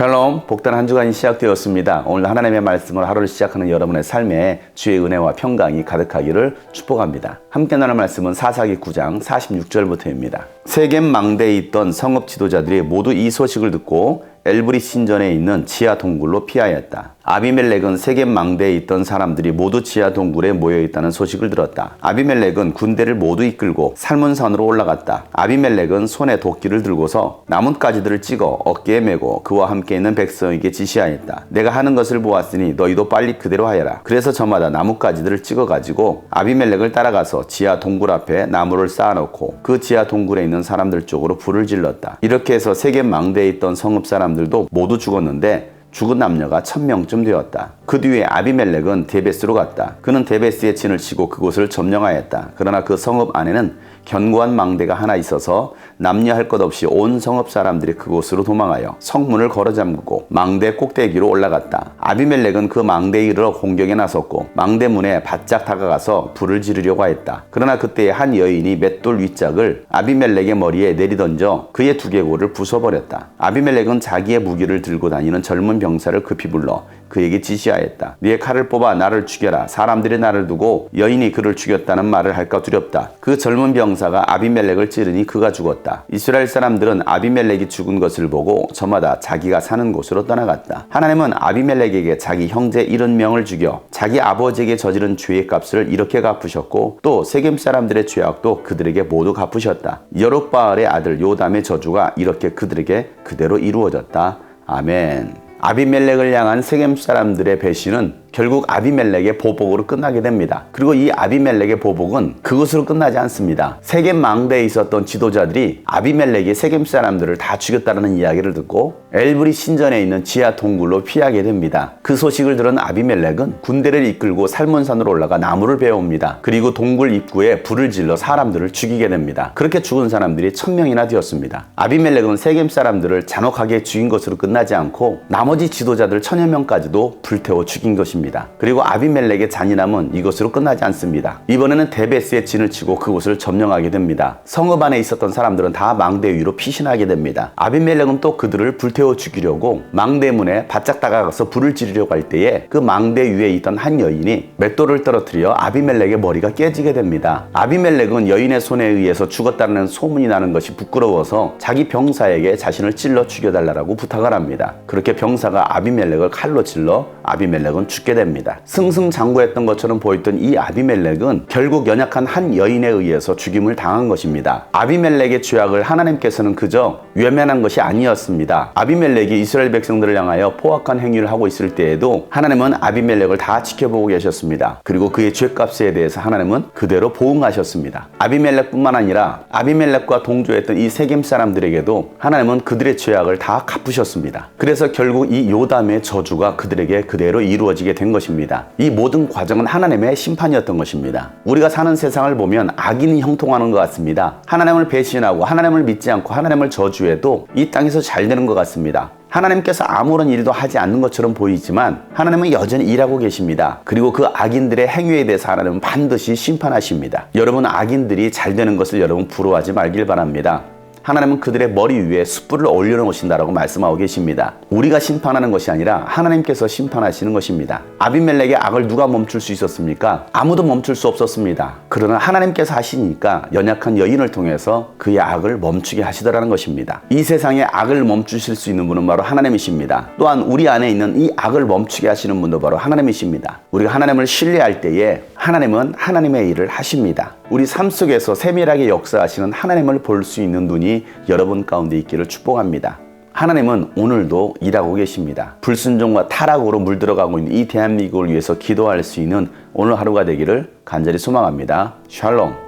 샬롬, 복된 한 주간이 시작되었습니다. 오늘 하나님의 말씀을 하루를 시작하는 여러분의 삶에 주의 은혜와 평강이 가득하기를 축복합니다. 함께 나눌 말씀은 사사기 9장 46절부터입니다. 세겜 망대에 있던 성읍 지도자들이 모두 이 소식을 듣고 엘브리 신전에 있는 지하 동굴로 피하였다. 아비멜렉은 세겜 망대에 있던 사람들이 모두 지하 동굴에 모여있다는 소식을 들었다. 아비멜렉은 군대를 모두 이끌고 살문산으로 올라갔다. 아비멜렉은 손에 도끼를 들고서 나뭇가지들을 찍어 어깨에 메고 그와 함께 있는 백성에게 지시하였다. 내가 하는 것을 보았으니 너희도 빨리 그대로 하여라. 그래서 저마다 나뭇가지들을 찍어가지고 아비멜렉을 따라가서 지하 동굴 앞에 나무를 쌓아놓고 그 지하 동굴에 있는 사람들 쪽으로 불을 질렀다. 이렇게 해서 세겜 망대에 있던 성읍 사람들도 모두 죽었는데 죽은 남녀가 1000명쯤 되었다. 그 뒤에 아비멜렉은 데베스로 갔다. 그는 데베스에 진을 치고 그곳을 점령하였다. 그러나 그 성읍 안에는 견고한 망대가 하나 있어서 남녀 할 것 없이 온 성읍 사람들이 그곳으로 도망하여 성문을 걸어 잠그고 망대 꼭대기로 올라갔다. 아비멜렉은 그 망대에 이르러 공격에 나섰고 망대 문에 바짝 다가가서 불을 지르려고 했다. 그러나 그때 한 여인이 맷돌 윗짝을 아비멜렉의 머리에 내리던져 그의 두개골을 부숴버렸다. 아비멜렉은 자기의 무기를 들고 다니는 젊은 병사를 급히 불러 그에게 지시하였다. 네의 칼을 뽑아 나를 죽여라. 사람들이 나를 두고 여인이 그를 죽였다는 말을 할까 두렵다. 그 젊은 병사가 아비멜렉을 찌르니 그가 죽었다. 이스라엘 사람들은 아비멜렉이 죽은 것을 보고 저마다 자기가 사는 곳으로 떠나갔다. 하나님은 아비멜렉에게 자기 형제 70명을 죽여 자기 아버지에게 저지른 죄의 값을 이렇게 갚으셨고 또 세겜 사람들의 죄악도 그들에게 모두 갚으셨다. 여롯바알의 아들 요담의 저주가 이렇게 그들에게 그대로 이루어졌다. 아멘. 아비멜렉을 향한 세겜 사람들의 배신은 결국 아비멜렉의 보복으로 끝나게 됩니다. 그리고 이 아비멜렉의 보복은 그것으로 끝나지 않습니다. 세겜 망대에 있었던 지도자들이 아비멜렉이 세겜 사람들을 다 죽였다는 이야기를 듣고 엘브리 신전에 있는 지하 동굴로 피하게 됩니다. 그 소식을 들은 아비멜렉은 군대를 이끌고 살문산으로 올라가 나무를 베어옵니다. 그리고 동굴 입구에 불을 질러 사람들을 죽이게 됩니다. 그렇게 죽은 사람들이 1000명이나 되었습니다. 아비멜렉은 세겜 사람들을 잔혹하게 죽인 것으로 끝나지 않고 나머지 지도자들 1000여 명까지도 불태워 죽인 것입니다. 그리고 아비멜렉의 잔인함은 이것으로 끝나지 않습니다. 이번에는 데베스에 진을 치고 그곳을 점령하게 됩니다. 성읍 안에 있었던 사람들은 다 망대 위로 피신하게 됩니다. 아비멜렉은 또 그들을 불태워 죽이려고 망대 문에 바짝 다가가서 불을 지르려고 할 때에 그 망대 위에 있던 한 여인이 맷돌을 떨어뜨려 아비멜렉의 머리가 깨지게 됩니다. 아비멜렉은 여인의 손에 의해서 죽었다는 소문이 나는 것이 부끄러워서 자기 병사에게 자신을 찔러 죽여달라고 부탁을 합니다. 그렇게 병사가 아비멜렉을 칼로 찔러 아비멜렉은 죽게 됩니다. 승승장구했던 것처럼 보였던 이 아비멜렉은 결국 연약한 한 여인에 의해서 죽임을 당한 것입니다. 아비멜렉의 죄악을 하나님께서는 그저 외면한 것이 아니었습니다. 아비멜렉이 이스라엘 백성들을 향하여 포악한 행위를 하고 있을 때에도 하나님은 아비멜렉을 다 지켜보고 계셨습니다. 그리고 그의 죄값에 대해서 하나님은 그대로 보응하셨습니다. 아비멜렉뿐만 아니라 아비멜렉과 동조했던 이 세겜 사람들에게도 하나님은 그들의 죄악을 다 갚으셨습니다. 그래서 결국 이 요담의 저주가 그들에게 그대로 이루어지게 된 것입니다. 이 모든 과정은 하나님의 심판이었던 것입니다. 우리가 사는 세상을 보면 악인이 형통하는 것 같습니다. 하나님을 배신하고 하나님을 믿지 않고 하나님을 저주해도 이 땅에서 잘 되는 것 같습니다. 하나님께서 아무런 일도 하지 않는 것처럼 보이지만 하나님은 여전히 일하고 계십니다. 그리고 그 악인들의 행위에 대해서 하나님은 반드시 심판하십니다. 여러분, 악인들이 잘 되는 것을 여러분 부러워하지 말길 바랍니다. 하나님은 그들의 머리 위에 숯불을 올려놓으신다라고 말씀하고 계십니다. 우리가 심판하는 것이 아니라 하나님께서 심판하시는 것입니다. 아비멜렉의 악을 누가 멈출 수 있었습니까? 아무도 멈출 수 없었습니다. 그러나 하나님께서 하시니까 연약한 여인을 통해서 그의 악을 멈추게 하시더라는 것입니다. 이 세상에 악을 멈추실 수 있는 분은 바로 하나님이십니다. 또한 우리 안에 있는 이 악을 멈추게 하시는 분도 바로 하나님이십니다. 우리가 하나님을 신뢰할 때에 하나님은 하나님의 일을 하십니다. 우리 삶 속에서 세밀하게 역사하시는 하나님을 볼 수 있는 눈이 여러분 가운데 있기를 축복합니다. 하나님은 오늘도 일하고 계십니다. 불순종과 타락으로 물들어가고 있는 이 대한민국을 위해서 기도할 수 있는 오늘 하루가 되기를 간절히 소망합니다. 샬롬.